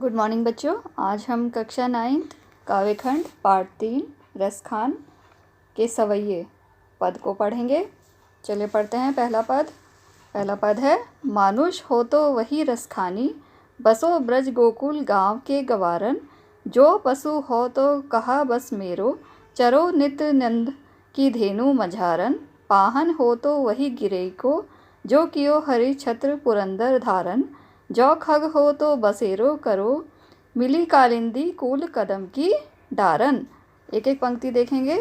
Good morning बच्चों। आज हम कक्षा 9th काव्यखंड पार्ट 3 रसखान के सवैये पद को पढ़ेंगे। चलिए पढ़ते हैं। पहला पद है, मानुष हो तो वही रसखानी, बसो ब्रज गोकुल गांव के गवारन। जो पशु हो तो कहा बस मेरो, चरो नित नंद की धेनु मझारन। पाहन हो तो वही गिरे को, जो कियो हरि छत्र पुरंदर धारन। जो खग हो तो बसेरो करो, मिली कालिंदी कूल कदम की डारन। एक एक पंक्ति देखेंगे।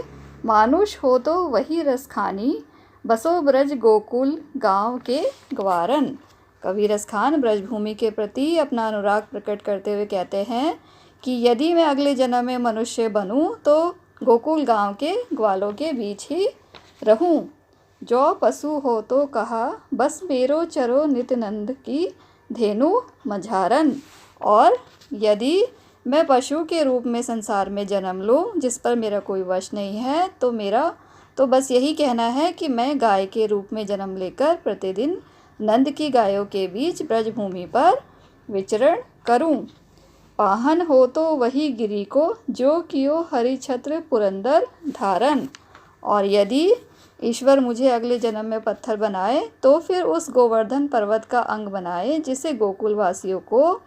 मानुष हो तो वही रसखानी, बसो ब्रज गोकुल गांव के ग्वारन। कवि रसखान ब्रजभूमि के प्रति अपना अनुराग प्रकट करते हुए कहते हैं कि यदि मैं अगले जन्म में मनुष्य बनूं तो गोकुल गांव के ग्वालों के बीच ही रहूं। जो पशु हो तो कहा बस मेरो, चरो नित्यानंद की धेनु मझारन। और यदि मैं पशु के रूप में संसार में जन्म लूं, जिस पर मेरा कोई वश नहीं है, तो मेरा तो बस यही कहना है कि मैं गाय के रूप में जन्म लेकर प्रतिदिन नंद की गायों के बीच ब्रजभूमि पर विचरण करूं। पाहन हो तो वही गिरी को, जो कियो हरि छत्र पुरंदर धारन। और यदि ईश्वर मुझे अगले जन्म में पत्थर बनाए तो फिर उस गोवर्धन पर्वत का अंग बनाए, जिसे गोकुल वासियों को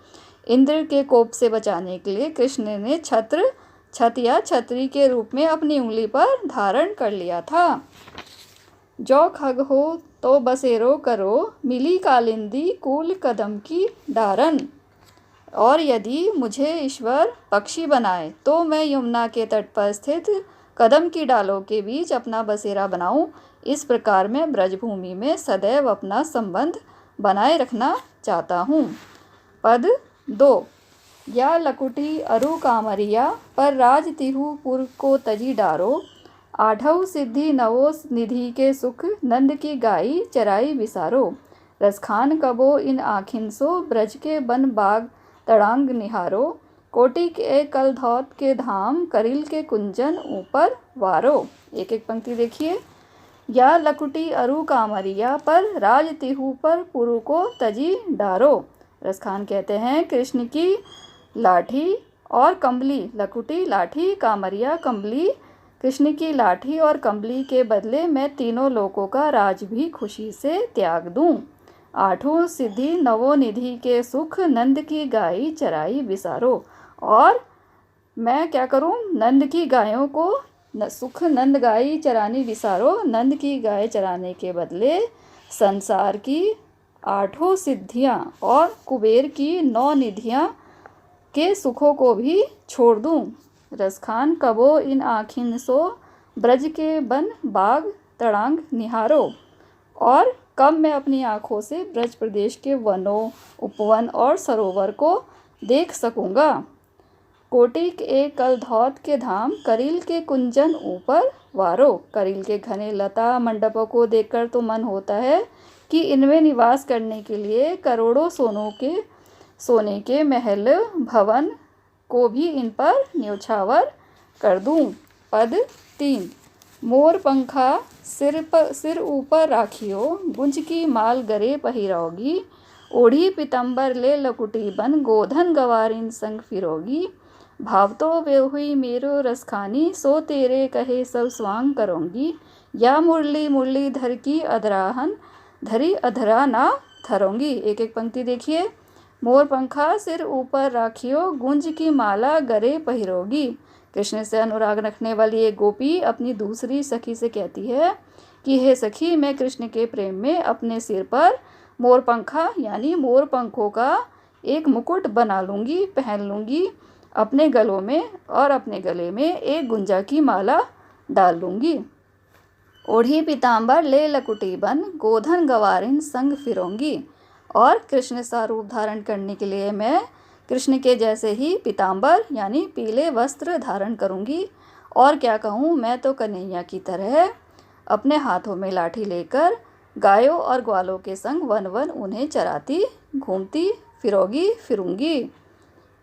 इंद्र के कोप से बचाने के लिए कृष्ण ने छत या छतरी के रूप में अपनी उंगली पर धारण कर लिया था। जो खग हो तो बसेरो करो, मिली कालिंदी कूल कदम की डारन। और यदि मुझे ईश्वर पक्षी बनाए तो मैं यमुना के तट पर स्थित कदम की डालों के बीच अपना बसेरा बनाऊं। इस प्रकार मैं ब्रजभूमि में सदैव अपना संबंध बनाए रखना चाहता हूँ। पद 2, या लकुटी अरु कामरिया, पर राज तिहु पुर को तजी डारो। आठौ सिद्धि नवो निधि के सुख, नंद की गाई चराई विसारो। रसखान कबो इन आखिन सो, ब्रज के बन बाग तड़ांग निहारो। कोटि के कलधौत के धाम, करिल के कुंजन ऊपर वारो। एक एक पंक्ति देखिए। या लकुटी अरु कामरिया, पर राज तिहु पर पुरु को तजी डारो। रसखान कहते हैं कृष्ण की लाठी और कंबली, लकुटी लाठी, कामरिया कंबली, कृष्ण की लाठी और कंबली के बदले मैं तीनों लोकों का राज भी खुशी से त्याग दूं। आठों सिद्धि नवो निधि के सुख, नंद की गाई चराई विसारो। और मैं क्या करूं? नंद की गायों को सुख नंद गाई चरानी विसारो। नंद की गाय चराने के बदले संसार की 8 सिद्धियां और कुबेर की 9 निधियां के सुखों को भी छोड़ दूं। रसखान कबो इन आखिन सो, ब्रज के बन बाग तड़ांग निहारो। और कब मैं अपनी आँखों से ब्रज प्रदेश के वनों, उपवन और सरोवर को देख सकूँगा। कोटिक एक कलधौत के धाम, करील के कुंजन ऊपर वारो। करील के घने लता मंडपों को देखकर तो मन होता है कि इनमें निवास करने के लिए करोड़ों सोने के महल भवन को भी इन पर न्योछावर कर दूं। पद 3, मोर पंखा सिर ऊपर राखियो, गुंज की माल गरे पहिरोगी। ओढ़ी पितंबर ले लकुटी बन, गोधन गवारिन संग फिरोगी। भावतो वे हुई मेरो रसखानी, सो तेरे कहे सब स्वांग करूँगी। या मुरली मुरली धर की अधराहन, धरी अधरा ना धरूंगी। एक एक पंक्ति देखिए। मोर पंखा सिर ऊपर राखियो, गुंज की माला गरे पहिरोगी। कृष्ण से अनुराग रखने वाली एक गोपी अपनी दूसरी सखी से कहती है कि हे सखी, मैं कृष्ण के प्रेम में अपने सिर पर मोर पंखा यानी मोर पंखों का एक मुकुट बना लूँगी, पहन लूँगी अपने गलों में, और अपने गले में एक गुंजा की माला डाल लूँगी। ओढ़ी पीताम्बर ले लकुटी बन, गोधन गवारिन संग फिरोंगी। और कृष्ण सा रूप धारण करने के लिए मैं कृष्ण के जैसे ही पीताम्बर यानी पीले वस्त्र धारण करूंगी। और क्या कहूँ, मैं तो कन्हैया की तरह अपने हाथों में लाठी लेकर गायों और ग्वालों के संग वन वन उन्हें चराती घूमती फिरूंगी।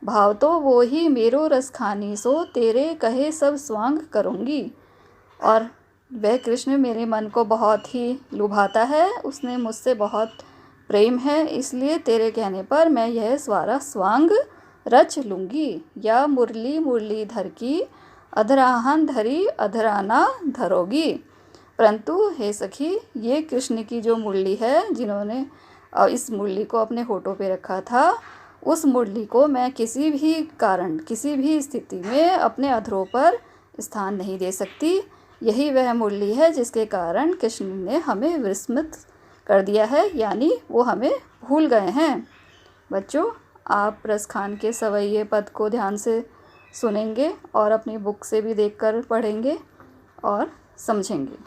भाव तो वो ही मेरो रसखानी, सो तेरे कहे सब स्वांग करूंगी। और वह कृष्ण मेरे मन को बहुत ही लुभाता है, उसने मुझसे बहुत प्रेम है, इसलिए तेरे कहने पर मैं यह सारा स्वांग रच लूँगी, या मुरली मुरलीधर की अधराहन धरी अधराना धरोगी। परंतु हे सखी, ये कृष्ण की जो मुरली है, जिन्होंने इस मुरली को अपने होठों पे रखा था, उस मुरली को मैं किसी भी कारण, किसी भी स्थिति में अपने अधरों पर स्थान नहीं दे सकती। यही वह मुरली है जिसके कारण कृष्ण ने हमें विस्मृत कर दिया है, यानी वो हमें भूल गए हैं। बच्चों, आप रसखान के सवैये पद को ध्यान से सुनेंगे और अपनी बुक से भी देखकर पढ़ेंगे और समझेंगे।